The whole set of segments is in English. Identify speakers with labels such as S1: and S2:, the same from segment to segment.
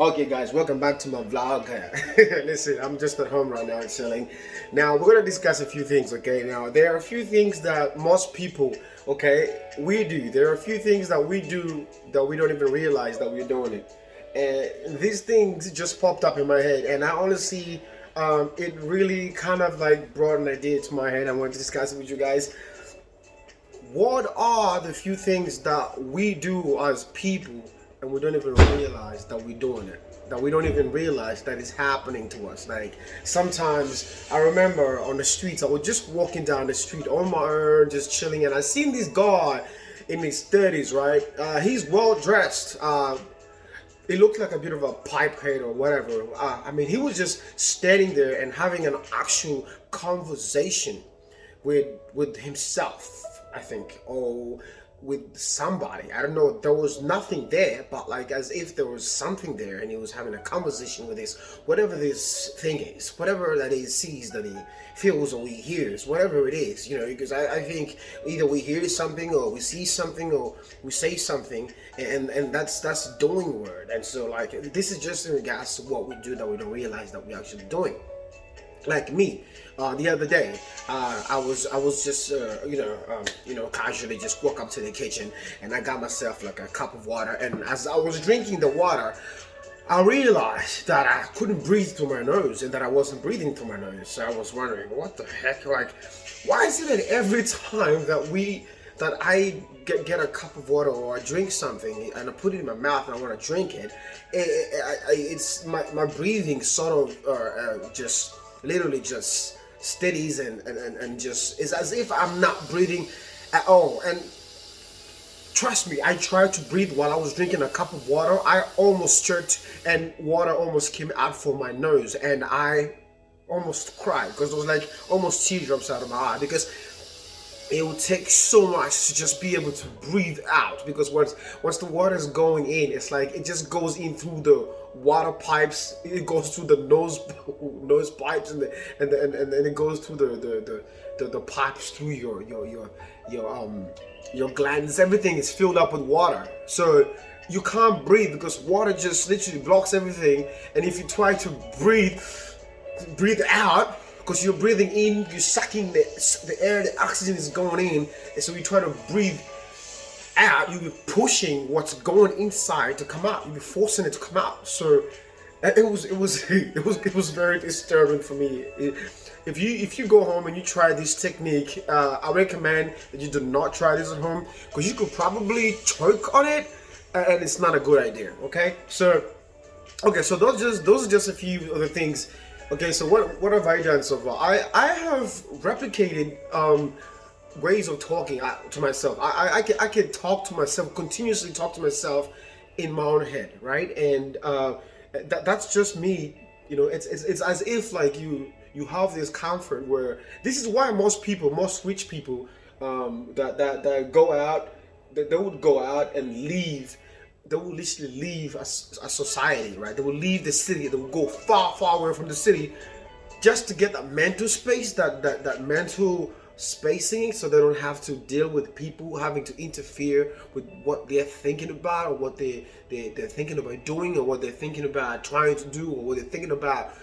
S1: Okay, guys, welcome back to my vlog. Listen, I'm just at home right now chilling. Now, we're gonna discuss a few things, okay? Now, there are a few things that most people, okay, we do. There are a few things that we do that we don't even realize that we're doing it. And these things just popped up in my head, and I honestly, it really kind of like brought an idea to my head. I want to discuss it with you guys. What are the few things that we do as people and we don't even realize that we're doing it? That we don't even realize that it's happening to us. Like sometimes I remember on the streets, I was just walking down the street on my own, just chilling, and I seen this guy in his 30s, right? He's well dressed. He looked like a bit of a pipe head or whatever. I mean, he was just standing there and having an actual conversation with himself, I think, or with somebody. I don't know. There was nothing there, but like as if there was something there, and he was having a conversation with this, whatever this thing is, whatever that he sees, that he feels, or he hears, whatever it is, you know. Because I think either we hear something, or we see something, or we say something, and that's doing word. And so like this is just in regards to what we do that we don't realize that we're actually doing. Like me, the other day, I was just casually just walk up to the kitchen, and I got myself like a cup of water, and as I was drinking the water, I realized that I couldn't breathe through my nose, and that I wasn't breathing through my nose. So I was wondering, what the heck? Like, why is it that every time that I get a cup of water or I drink something and I put it in my mouth and I want to drink it, it's my breathing sort of just literally just steadies and just is as if I'm not breathing at all. And trust me, I tried to breathe while I was drinking a cup of water. I almost choked and water almost came out from my nose, and I almost cried because it was like almost teardrops out of my eye, because it would take so much to just be able to breathe out. Because once the water is going in, it's like it just goes in through the water pipes, it goes through the nose pipes, and then it goes through the pipes through your glands. Everything is filled up with water, so you can't breathe because water just literally blocks everything. And if you try to breathe out, because you're breathing in, you're sucking the air, the oxygen is going in, and so you try to breathe out, you'll be pushing what's going inside to come out. You'll be forcing it to come out. So it was very disturbing for me. If you go home and you try this technique, I recommend that you do not try this at home, because you could probably choke on it, and it's not a good idea. Okay, so those are just a few of the things. Okay, so what have I done so far? I have replicated ways of talking to myself. I can talk to myself, continuously talk to myself in my own head, right? And that's just me. You know, it's as if like you have this comfort where this is why most rich people that go out, they would go out and leave. They will literally leave a society, right? They will leave the city. They will go far away from the city just to get that mental space, that mental spacing, so they don't have to deal with people having to interfere with what they're thinking about, or what they're thinking about doing, or what they're thinking about trying to do, or what they're thinking about.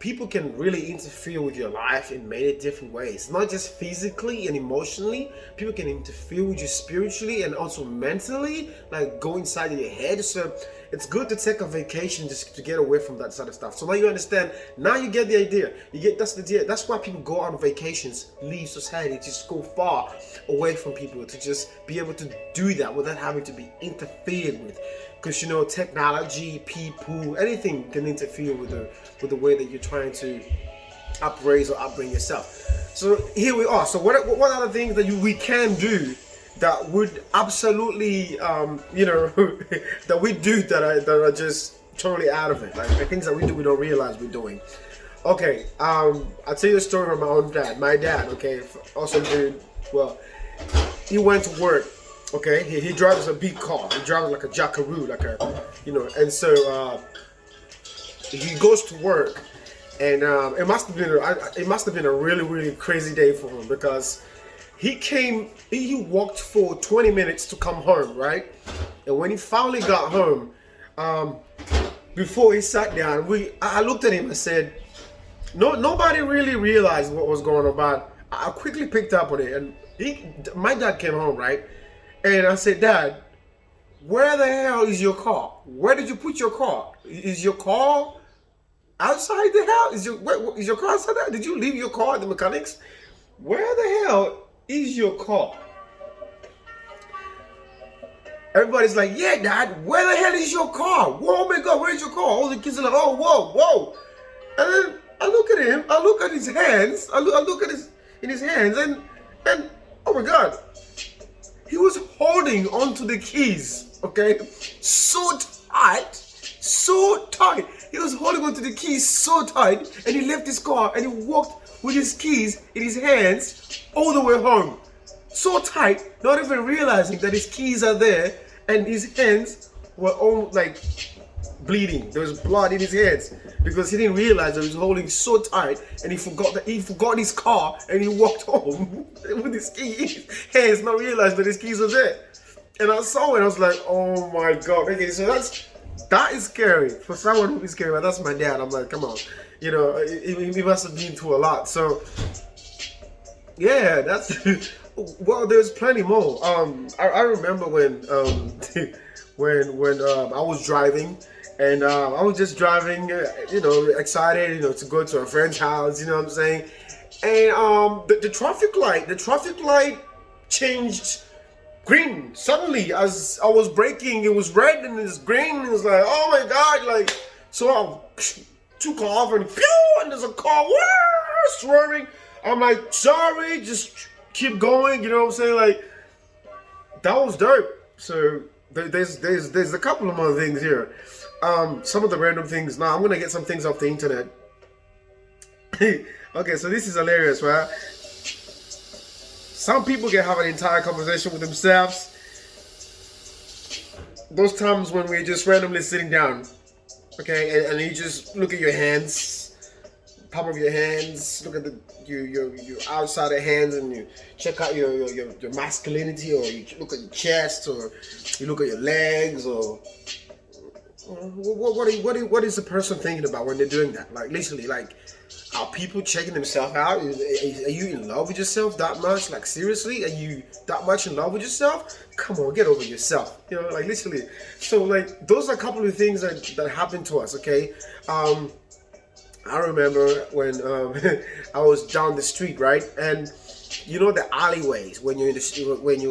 S1: People can really interfere with your life in many different ways, not just physically and emotionally. People can interfere with you spiritually and also mentally, like go inside of your head. So it's good to take a vacation just to get away from that sort of stuff. So now you understand, now you get the idea. That's the idea. That's why people go on vacations, leave society, just go far away from people, to just be able to do that without having to be interfered with. Because you know, technology, people, anything can interfere with the way that you're trying to upraise or upbring yourself. So here we are. So what are the things that we can do that would absolutely that we do that are just totally out of it, like the things that we do we don't realize we're doing. Okay, I'll tell you a story from my own dad. My dad, okay, also dude, well, he went to work. Okay, he drives a big car. He drives like a Jackaroo, like a, and so he goes to work, and it must have been a really crazy day for him, because he walked for 20 minutes to come home, right? And when he finally got home, before he sat down, I looked at him and said, no, nobody really realized what was going on, but I quickly picked up on it. And my dad came home, right? And I said, Dad, where the hell is your car? Where did you put your car? Is your car outside the house? Is your car outside there? Did you leave your car at the mechanics? Where the hell is your car? Everybody's like, yeah, Dad, where the hell is your car? Whoa, oh my God, where's your car? All the kids are like, oh, whoa, whoa. And then I look at him, I look at his hands, I look at his hands, and oh my God, he was holding onto the keys, okay? So tight. He was holding onto the keys so tight, and he left his car and he walked with his keys in his hands all the way home. So tight, not even realizing that his keys are there, and his hands were all like bleeding. There was blood in his hands because he didn't realize that he was holding so tight, and he forgot his car, and he walked home with his keys in his hands, not realizing that his keys were there. And I saw it, I was like, oh my God. Okay, so that is scary for someone who is scary. But that's my dad. I'm like, come on, you know, he must have been through a lot. So yeah, that's well, there's plenty more. I remember when when I was driving, and I was just driving, you know, excited, you know, to go to a friend's house, you know what I'm saying? And the traffic light changed green suddenly as I was braking. It was red and it's green. It was like, oh my God, like, so I took off and phew, and there's a car swerving. I'm like, sorry, just keep going, you know what I'm saying? Like, that was dope. So there's a couple of more things here. Some of the random things. Now I'm gonna get some things off the internet. Okay, so this is hilarious, right? Some people can have an entire conversation with themselves. Those times when we're just randomly sitting down, okay, and you just look at your hands, palm of your hands, look at your outside of hands, and you check out your masculinity, or you look at your chest, or you look at your legs, or what is the person thinking about when they're doing that? Like, literally, like, are people checking themselves out? Are you in love with yourself that much? Like, seriously, are you that much in love with yourself? Come on, get over yourself. You know, like, literally. So, like, those are a couple of things that happened to us. Okay, I remember when I was down the street, right, and you know the alleyways when you're in the when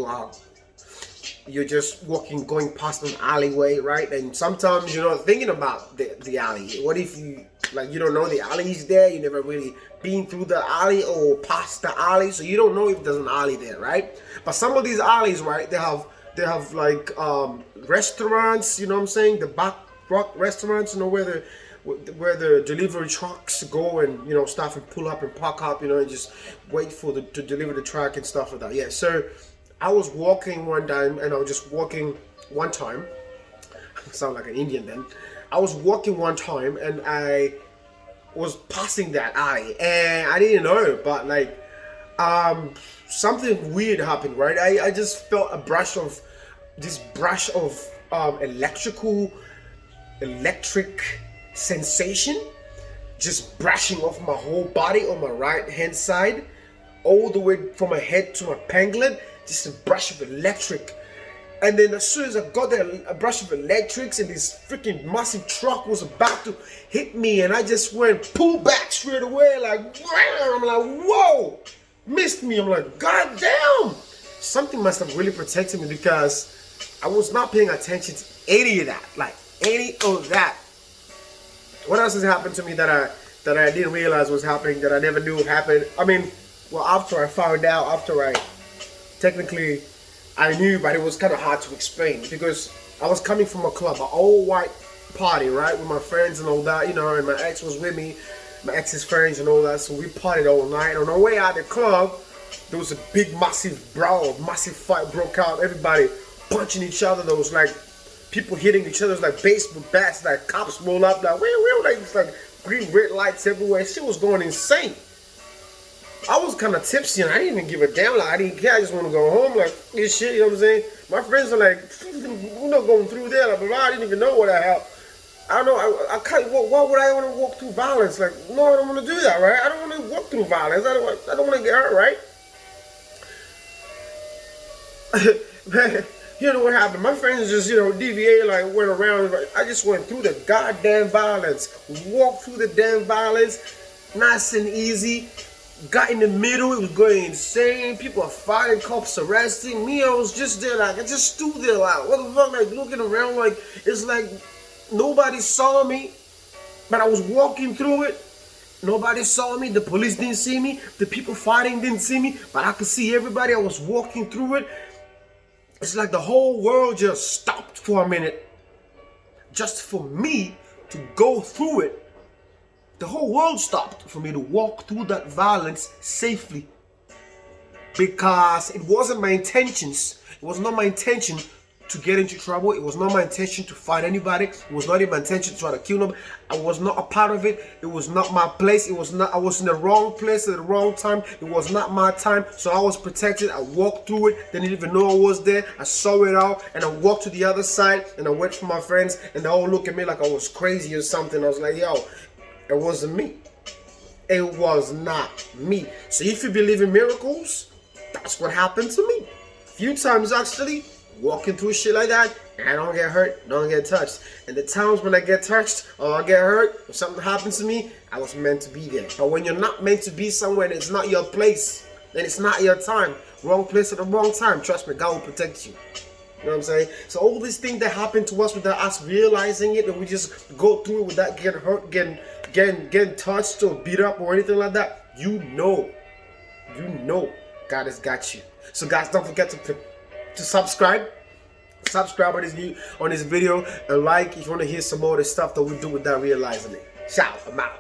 S1: you're just going past an alleyway, right? And sometimes you're not thinking about the alley. What if you don't know the alley's there? You never really been through the alley or past the alley, so you don't know if there's an alley there, right? But some of these alleys, right, they have like restaurants, you know what I'm saying? The back restaurants, you know, where the delivery trucks go and, you know, stuff, and pull up and park up, you know, and just wait for to deliver the truck and stuff like that. Yeah, so I was walking one time, and I was just walking one time. I sound like an Indian then. I was walking one time, and I was passing that alley, and I didn't know, but like, something weird happened, right? I just felt a brush of electric sensation just brushing off my whole body on my right hand side, all the way from my head to my pangolin. Just a brush of electric. And then as soon as I got a brush of electrics, and this freaking massive truck was about to hit me, and I just went pull back straight away, like, I'm like, whoa, missed me. I'm like, God damn, something must have really protected me, because I was not paying attention to any of that, like any of that. What else has happened to me that I didn't realize was happening, that I never knew happened? I mean, well, after I found out, technically I knew, but it was kind of hard to explain, because I was coming from a club, an all-white party, right, with my friends and all that, you know, and my ex was with me, my ex's friends and all that, so we partied all night. On our way out of the club, there was a big, massive fight broke out, everybody punching each other. There was like people hitting each other, like baseball bats, like cops roll up, like, like, it's like green, red lights everywhere. Shit was going insane. I was kind of tipsy, and I didn't even give a damn. Like, I didn't care. I just want to go home. Like, this shit, you know what I'm saying? My friends are like, we're not going through there. Like, blah, blah. I didn't even know what the hell. I don't know. I can't. Why would I want to walk through violence? Like, no, I don't want to do that, right? I don't want to walk through violence. I don't want to get hurt, right? Man, you know what happened? My friends just, deviated, like went around. Like, I just went through the goddamn violence. Walked through the damn violence, nice and easy. Got in the middle, it was going insane. People are fighting, cops arresting me. I was just there, like I just stood there, like what the fuck, like looking around, like it's like nobody saw me, but I was walking through it. Nobody saw me. The police didn't see me. The people fighting didn't see me, but I could see everybody. I was walking through it. It's like the whole world just stopped for a minute, just for me to go through it. The whole world stopped for me to walk through that violence safely, because it wasn't my intentions. It was not my intention to get into trouble. It was not my intention to fight anybody. It was not even my intention to try to kill them. I was not a part of it. It was not my place. It was not. I was in the wrong place at the wrong time. It was not my time. So I was protected. I walked through it. They didn't even know I was there. I saw it out, and I walked to the other side, and I went for my friends, and they all looked at me like I was crazy or something. I was like, yo, it wasn't me. It was not me. So if you believe in miracles, that's what happened to me. A few times actually, walking through shit like that, and I don't get hurt, don't get touched. And the times when I get touched or I get hurt, or something happens to me, I was meant to be there. But when you're not meant to be somewhere and it's not your place, then it's not your time. Wrong place at the wrong time. Trust me, God will protect you. You know what I'm saying? So all these things that happen to us without us realizing it, and we just go through it without getting hurt, getting touched or beat up or anything like that, you know God has got you. So guys, don't forget to subscribe on this video, and like if you want to hear some more of the stuff that we do without realizing it. Ciao, I'm out.